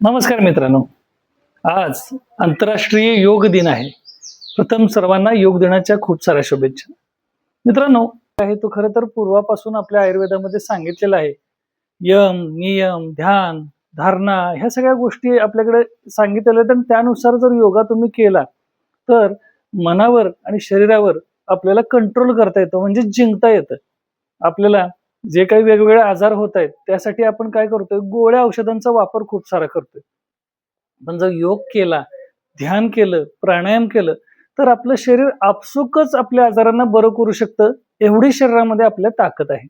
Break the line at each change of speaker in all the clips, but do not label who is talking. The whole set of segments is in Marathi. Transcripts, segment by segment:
नमस्कार मित्रांनो, आज आंतरराष्ट्रीय योग दिन आहे. प्रथम सर्वांना योग दिनाच्या खूप साऱ्या शुभेच्छा. मित्रांनो, आहे तो खरं तर पूर्वापासून आपल्या आयुर्वेदामध्ये सांगितलेला आहे. यम, नियम, ध्यान, धारणा ह्या सगळ्या गोष्टी आपल्याकडे सांगितलेल्या आहेत आणि त्यानुसार जर योगा तुम्ही केला तर मनावर आणि शरीरावर आपल्याला कंट्रोल करता येतो, म्हणजे जिंकता येतं. आपल्याला जे काही वेगवेगळे आजार होत आहेत त्यासाठी आपण काय करतोय, गोळ्या औषधांचा वापर खूप सारा करतोय. पण जर योग केला, ध्यान केलं, प्राणायाम केलं तर आपलं शरीर आपसुकच आपल्या आजारांना बरं करू शकतं. एवढी शरीरामध्ये आपल्या ताकद आहे.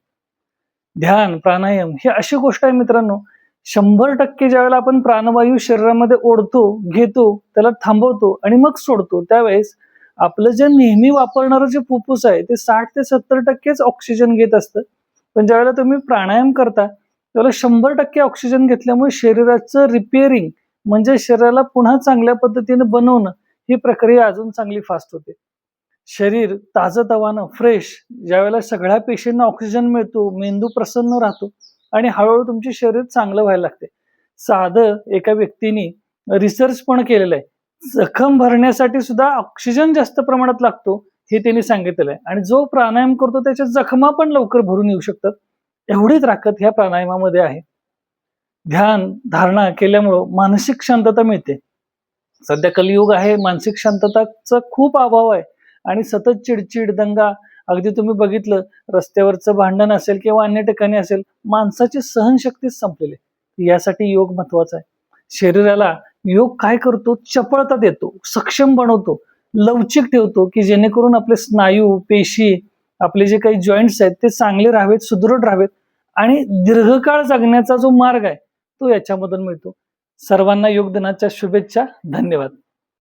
ध्यान, प्राणायाम ही अशी गोष्ट आहे मित्रांनो, 100% ज्यावेळेला आपण प्राणवायू शरीरामध्ये ओढतो, घेतो, त्याला थांबवतो आणि मग सोडतो, त्यावेळेस आपलं जे नेहमी वापरणारं जे फुफ्फुस आहे ते 60 ते 70%च ऑक्सिजन घेत असतं. पण ज्यावेळेला तुम्ही प्राणायाम करता त्यावेळेला 100% ऑक्सिजन घेतल्यामुळे शरीराचं रिपेअरिंग म्हणजे शरीराला पुन्हा चांगल्या पद्धतीने बनवणं ही प्रक्रिया अजून चांगली फास्ट होते. शरीर ताजंतवानं फ्रेश ज्यावेळेला सगळ्या पेशींना ऑक्सिजन मिळतो, मेंदू प्रसन्न राहतो आणि हळूहळू तुमचे शरीर चांगलं व्हायला लागते. साधं एका व्यक्तीने रिसर्च पण केलेलं आहे. जखम भरण्यासाठी सुद्धा ऑक्सिजन जास्त प्रमाणात लागतो हे त्यांनी सांगितलेलं आहे आणि जो प्राणायाम करतो त्याच्या जखमा पण लवकर भरून येऊ शकतात. एवढी ताकद ह्या प्राणायामामध्ये आहे. ध्यान धारणा केल्यामुळं मानसिक शांतता मिळते. सध्या कलियुग आहे, मानसिक शांतताचा खूप अभाव आहे आणि सतत चिडचिड, दंगा, अगदी तुम्ही बघितलं रस्त्यावरचं भांडण असेल किंवा अन्य ठिकाणी असेल, माणसाची सहनशक्तीच संपलेली आहे. यासाठी योग महत्वाचा आहे. शरीराला योग काय करतो, चपळता देतो, सक्षम बनवतो, लवचिक ठेवतो, की जेणेकरून आपले स्नायू, पेशी, आपले जे काही जॉईंट्स आहेत ते चांगले राहावेत, सुदृढ राहावेत आणि दीर्घकाळ जगण्याचा जो मार्ग आहे तो याच्यामधून मिळतो. सर्वांना योग दिनाच्या शुभेच्छा. धन्यवाद.